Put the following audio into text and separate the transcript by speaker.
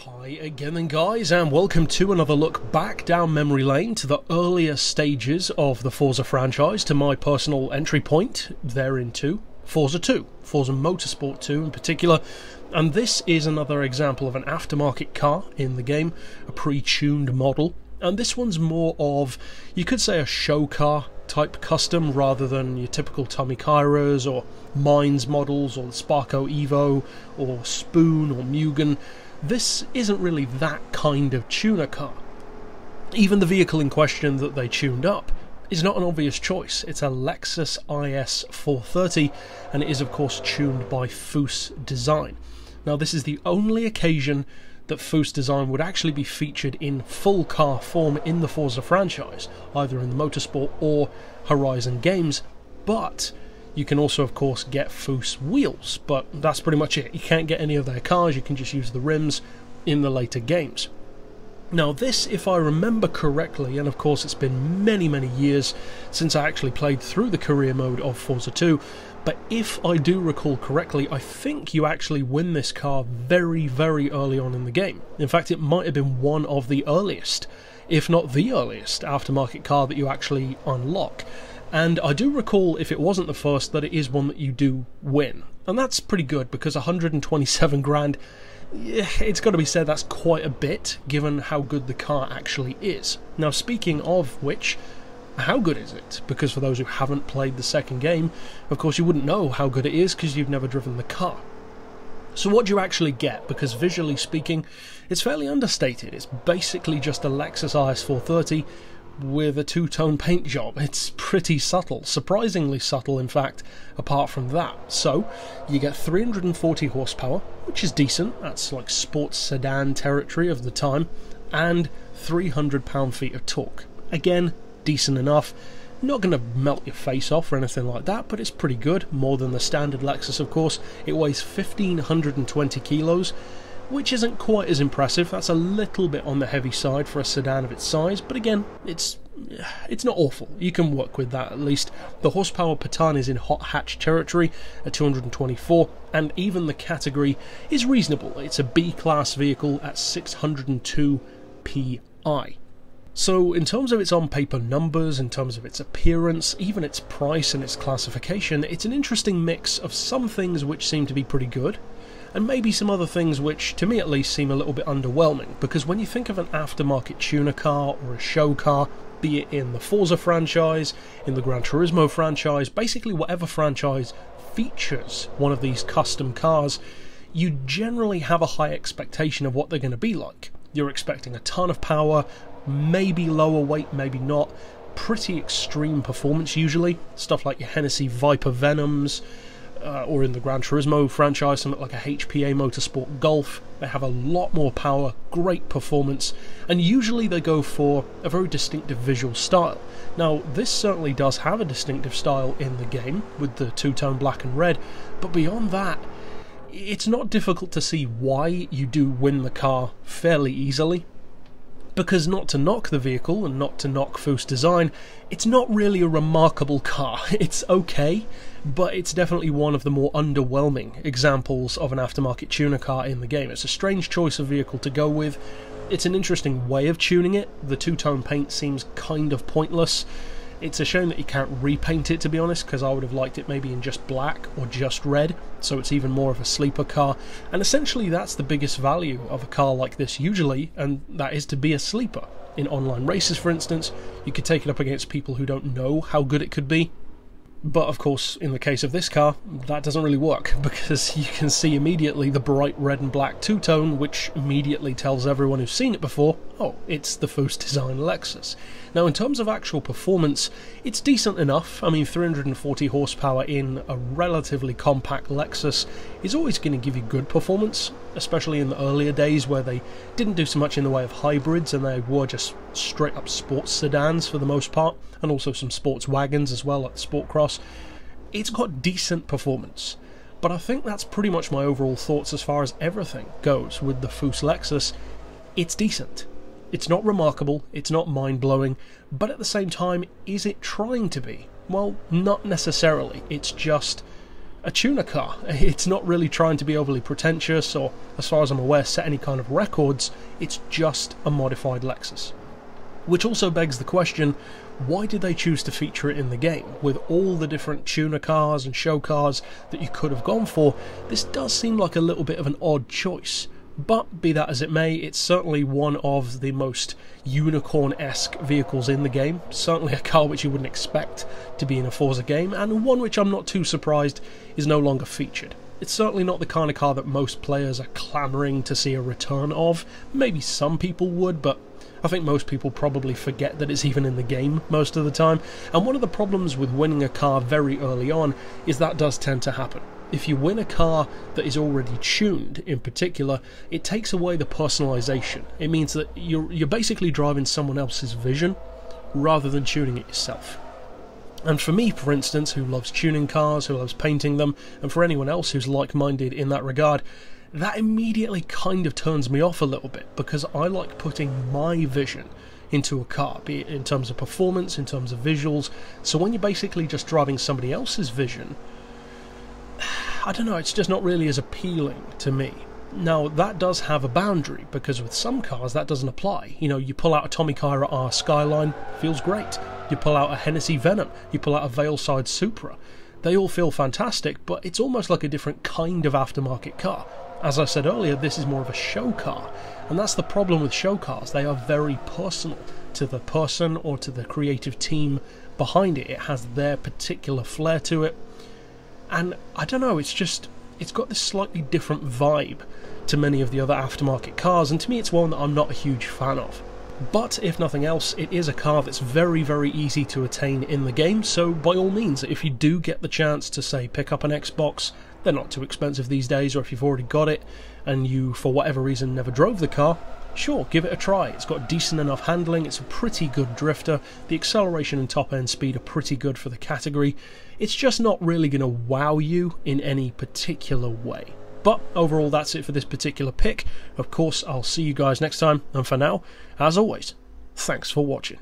Speaker 1: Hi again then guys, and welcome to another look back down memory lane to the earlier stages of the Forza franchise, to my personal entry point thereinto, Forza 2, Forza Motorsport 2 in particular. And this is another example of an aftermarket car in the game, a pre-tuned model. And this one's more of, you could say, a show car type custom rather than your typical Tommy Kyras or Mines models or the Sparko Evo or Spoon or Mugen. This isn't really that kind of tuner car. Even the vehicle in question that they tuned up is not an obvious choice. It's a Lexus IS430, and it is of course tuned by Foose Design. Now this is the only occasion that Foose Design would actually be featured in full car form in the Forza franchise, either in the Motorsport or Horizon games, but you can also of course get Foose wheels, but that's pretty much it. You can't get any of their cars, you can just use the rims in the later games. Now this, if I remember correctly, and of course it's been many years since I actually played through the career mode of Forza 2, but if I do recall correctly, I think you actually win this car very early on in the game. In fact, it might have been one of the earliest, if not the earliest, aftermarket car that you actually unlock. And I do recall, if it wasn't the first, that it is one that you do win. And that's pretty good, because 127 grand, yeah, it's got to be said that's quite a bit, given how good the car actually is. Now speaking of which, how good is it? Because for those who haven't played the second game, of course you wouldn't know how good it is because you've never driven the car. So what do you actually get? Because visually speaking, it's fairly understated. It's basically just a Lexus IS430 with a two-tone paint job. It's pretty subtle, surprisingly subtle in fact, apart from that. So you get 340 horsepower, which is decent, that's like sports sedan territory of the time, and 300 pound-feet of torque. Again, decent enough. Not going to melt your face off or anything like that, but it's pretty good, more than the standard Lexus of course. It weighs 1,520 kilos, which isn't quite as impressive. That's a little bit on the heavy side for a sedan of its size, but again, it's not awful. You can work with that at least. The horsepower per tonne is in hot hatch territory at 224, and even the category is reasonable. It's a B-class vehicle at 602 PI. So in terms of its on-paper numbers, in terms of its appearance, even its price and its classification, it's an interesting mix of some things which seem to be pretty good, and maybe some other things which, to me at least, seem a little bit underwhelming. Because when you think of an aftermarket tuner car or a show car, be it in the Forza franchise, in the Gran Turismo franchise, basically whatever franchise features one of these custom cars, you generally have a high expectation of what they're going to be like. You're expecting a ton of power, maybe lower weight, maybe not, pretty extreme performance usually, stuff like your Hennessy Viper Venoms, or in the Gran Turismo franchise, something like a HPA Motorsport Golf. They have a lot more power, great performance, and usually they go for a very distinctive visual style. Now, this certainly does have a distinctive style in the game, with the two-tone black and red, but beyond that, it's not difficult to see why you do win the car fairly easily. Because not to knock the vehicle, and not to knock Foose Design, it's not really a remarkable car. It's okay, but it's definitely one of the more underwhelming examples of an aftermarket tuner car in the game. It's a strange choice of vehicle to go with. It's an interesting way of tuning it. The two-tone paint seems kind of pointless. It's a shame that you can't repaint it, to be honest, because I would have liked it maybe in just black or just red, so it's even more of a sleeper car. And essentially that's the biggest value of a car like this usually, and that is to be a sleeper. In online races, for instance, you could take it up against people who don't know how good it could be. But of course, in the case of this car, that doesn't really work, because you can see immediately the bright red and black two-tone, which immediately tells everyone who's seen it before, oh, it's the Foose Design Lexus. Now in terms of actual performance, it's decent enough. I mean, 340 horsepower in a relatively compact Lexus is always going to give you good performance, especially in the earlier days where they didn't do so much in the way of hybrids and they were just straight up sports sedans for the most part, and also some sports wagons as well, like the Sport Cross. It's got decent performance, but I think that's pretty much my overall thoughts as far as everything goes with the Foose Lexus. It's decent. It's not remarkable, it's not mind-blowing, but at the same time, is it trying to be? Well, not necessarily. It's just a tuner car. It's not really trying to be overly pretentious or, as far as I'm aware, set any kind of records. It's just a modified Lexus. Which also begs the question, why did they choose to feature it in the game? With all the different tuner cars and show cars that you could have gone for, this does seem like a little bit of an odd choice. But be that as it may, it's certainly one of the most unicorn-esque vehicles in the game. Certainly a car which you wouldn't expect to be in a Forza game, and one which I'm not too surprised is no longer featured. It's certainly not the kind of car that most players are clamouring to see a return of. Maybe some people would, but I think most people probably forget that it's even in the game most of the time. And one of the problems with winning a car very early on is that does tend to happen. If you win a car that is already tuned, in particular, it takes away the personalisation. It means that you're basically driving someone else's vision rather than tuning it yourself. And for me, for instance, who loves tuning cars, who loves painting them, and for anyone else who's like-minded in that regard, that immediately kind of turns me off a little bit, because I like putting my vision into a car, be it in terms of performance, in terms of visuals. So when you're basically just driving somebody else's vision, I don't know, it's just not really as appealing to me. Now, that does have a boundary, because with some cars that doesn't apply. You know, you pull out a Tommy Kyra R Skyline, feels great. You pull out a Hennessy Venom, you pull out a Veilside Supra. They all feel fantastic, but it's almost like a different kind of aftermarket car. As I said earlier, this is more of a show car, and that's the problem with show cars. They are very personal to the person or to the creative team behind it. It has their particular flair to it. And I don't know, it's got this slightly different vibe to many of the other aftermarket cars, and to me it's one that I'm not a huge fan of. But if nothing else, it is a car that's very, very easy to attain in the game, so by all means, if you do get the chance to, say, pick up an Xbox, they're not too expensive these days, or if you've already got it and you, for whatever reason, never drove the car, sure, give it a try. It's got decent enough handling, it's a pretty good drifter, the acceleration and top end speed are pretty good for the category. It's just not really going to wow you in any particular way. But overall, that's it for this particular pick. Of course, I'll see you guys next time, and for now, as always, thanks for watching.